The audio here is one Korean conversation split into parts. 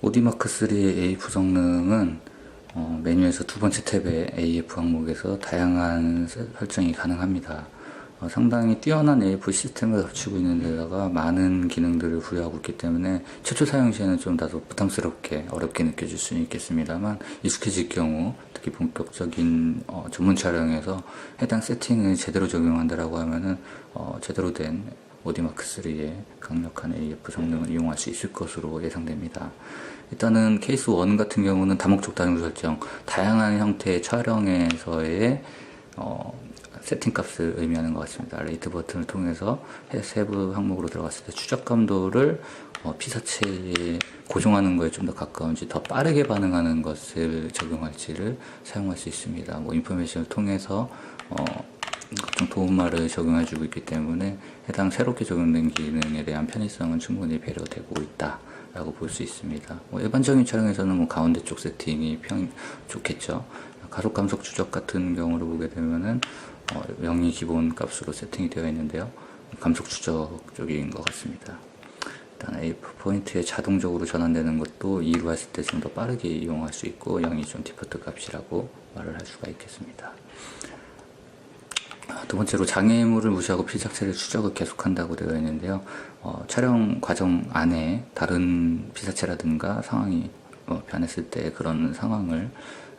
오디마크3 AF 성능은 메뉴에서 두 번째 탭의 AF 항목에서 다양한 설정이 가능합니다. 상당히 뛰어난 AF 시스템을 갖추고 있는 데다가 많은 기능들을 부여하고 있기 때문에 최초 사용 시에는 좀 다소 부담스럽게 어렵게 느껴질 수는 있겠습니다만, 익숙해질 경우 특히 본격적인 전문 촬영에서 해당 세팅을 제대로 적용한다라고 하면은 제대로 된 오디마크3의 강력한 AF 성능을 이용할 수 있을 것으로 예상됩니다. 일단은 케이스 1 같은 경우는 다목적 단위 설정, 다양한 형태의 촬영에서의 세팅 값을 의미하는 것 같습니다. 레이트 버튼을 통해서 세부 항목으로 들어갔을 때 추적 감도를 피사체에 고정하는 거에 좀 더 가까운지, 더 빠르게 반응하는 것을 적용할지를 사용할 수 있습니다. 인포메이션을 통해서 각종 도움말을 적용해주고 있기 때문에 해당 새롭게 적용된 기능에 대한 편의성은 충분히 배려되고 있다 라고 볼 수 있습니다. 일반적인 촬영에서는 가운데 쪽 세팅이 좋겠죠. 가속 감속 추적 같은 경우를 보게 되면은 0이 기본 값으로 세팅이 되어 있는데요, 감속 추적 쪽인 것 같습니다. 일단 AF 포인트에 자동적으로 전환되는 것도 2로 했을 때 좀 더 빠르게 이용할 수 있고, 0이 좀 디폴트 값이라고 말을 할 수가 있겠습니다. 두 번째로 장애물을 무시하고 피사체를 추적을 계속한다고 되어 있는데요, 촬영 과정 안에 다른 피사체라든가 상황이 변했을 때 그런 상황을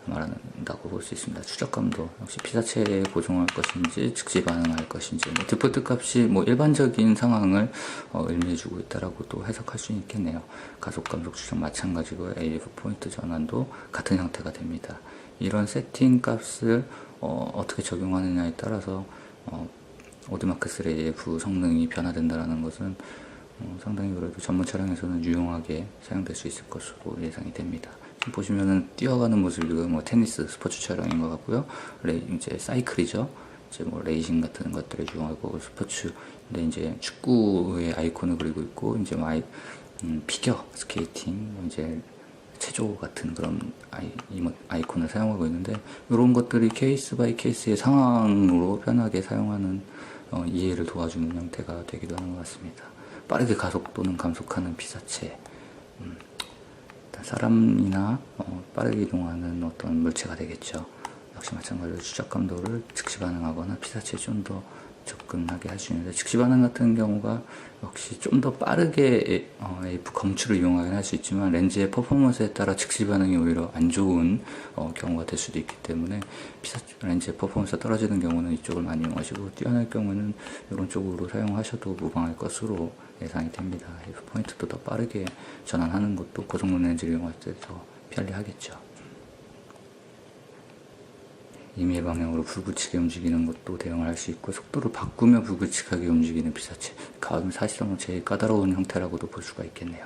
말한다고 볼 수 있습니다. 추적감도 역시 피사체에 고정할 것인지 즉시 반응할 것인지, 디폴트 값이 일반적인 상황을 의미해주고 있다라고 또 해석할 수 있겠네요. 가속 감속 추적 마찬가지고 AF 포인트 전환도 같은 형태가 됩니다. 이런 세팅 값을 어떻게 적용하느냐에 따라서 오디마크3 AF 성능이 변화된다는 것은 상당히 그래도 전문 촬영에서는 유용하게 사용될 수 있을 것으로 예상이 됩니다. 지금 보시면은 뛰어가는 모습이 테니스 스포츠 촬영인 것 같고요. 이제 사이클이죠. 이제 레이싱 같은 것들에 유용하고, 스포츠인데 이제 축구의 아이콘을 그리고 있고, 이제 피겨 스케이팅, 이제 체조 같은 그런 아이콘을 사용하고 있는데, 이런 것들이 케이스 바이 케이스의 상황으로 편하게 사용하는 이해를 도와주는 형태가 되기도 하는 것 같습니다. 빠르게 가속 또는 감속하는 피사체, 사람이나 빠르게 이동하는 어떤 물체가 되겠죠. 역시 마찬가지로 추적 감도를 즉시 반응하거나 피사체에 좀 더 접근하게 할 수 있는데, 즉시 반응 같은 경우가 역시 좀 더 빠르게 AF 검출을 이용하긴 할 수 있지만, 렌즈의 퍼포먼스에 따라 즉시 반응이 오히려 안 좋은 경우가 될 수도 있기 때문에, 렌즈의 퍼포먼스가 떨어지는 경우는 이쪽을 많이 이용하시고, 뛰어날 경우는 이런 쪽으로 사용하셔도 무방할 것으로 예상이 됩니다. AF 포인트도 더 빠르게 전환하는 것도 고정문 렌즈를 이용할 때 더 편리하겠죠. 임의 방향으로 불규칙하게 움직이는 것도 대응을 할 수 있고, 속도를 바꾸며 불규칙하게 움직이는 피사체, 사실상 제일 까다로운 형태라고도 볼 수가 있겠네요.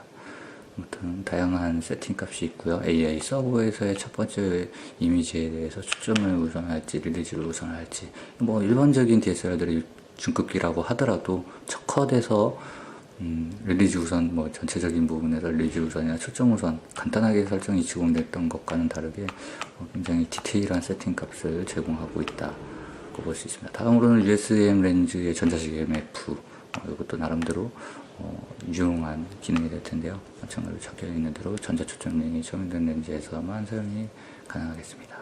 아무튼 다양한 세팅 값이 있고요. AI 서버에서의 첫 번째 이미지에 대해서 초점을 우선할지 릴리즈를 우선할지, 일반적인 DSLR들이 중급기라고 하더라도 첫 컷에서 릴리즈 우선, 전체적인 부분에서 릴리즈 우선이나 초점 우선 간단하게 설정이 제공됐던 것과는 다르게 굉장히 디테일한 세팅 값을 제공하고 있다고 볼 수 있습니다. 다음으로는 USM 렌즈의 전자식 MF, 이것도 나름대로 유용한 기능이 될 텐데요. 마찬가지로 적혀 있는 대로 전자초점링이 적용된 렌즈에서만 사용이 가능하겠습니다.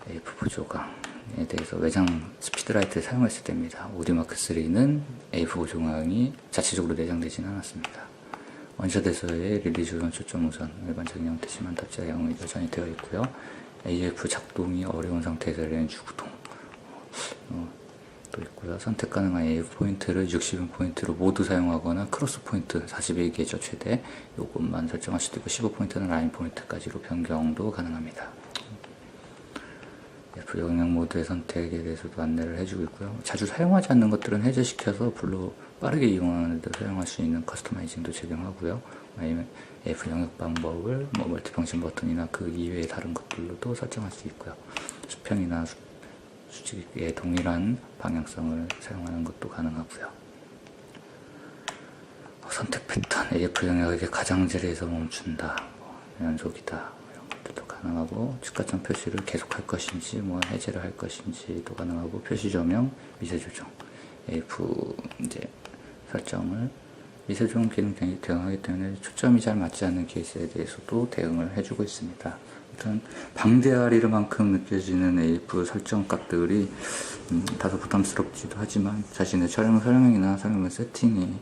AF 보조광에 대해서 외장 스피드라이트를 사용했을 때입니다. 오디마크3는 AF 보조광이 자체적으로 내장되지는 않았습니다. 원샷에서의 릴리즈 우선, 초점 우선, 일반적인 형태지만 답자 사용이 여전히 되어 있고요. AF 작동이 어려운 상태에서 렌즈 구동 또 있고요. 선택 가능한 AF 포인트를 60인 포인트로 모두 사용하거나 크로스 포인트 41개죠 최대, 요것만 설정할 수도 있고, 15포인트는 라인 포인트까지로 변경도 가능합니다. AF 영역 모드의 선택에 대해서도 안내를 해주고 있고요. 자주 사용하지 않는 것들은 해제시켜서 불로 빠르게 이용하는 데 사용할 수 있는 커스터마이징도 적용하고요. 아니면 AF 영역 방법을 멀티펑션 버튼이나 그 이외의 다른 것들로도 설정할 수 있고요. 수평이나 수직의 동일한 방향성을 사용하는 것도 가능하고요. 선택 패턴, AF 영역의 가장자리에서 멈춘다, 연속이다, 이런 것들도 가능하고, 측가점 표시를 계속할 것인지 해제를 할 것인지도 가능하고, 표시 조명, 미세 조정, AF 이제 설정을 미세조정 기능이 대응하기 때문에 초점이 잘 맞지 않는 케이스에 대해서도 대응을 해주고 있습니다. 일단 방대아리르만큼 느껴지는 AF 설정 값들이 다소 부담스럽기도 하지만 자신의 촬영 설명이나 사용물 세팅이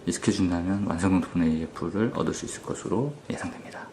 익숙해진다면 완성도 높은 AF를 얻을 수 있을 것으로 예상됩니다.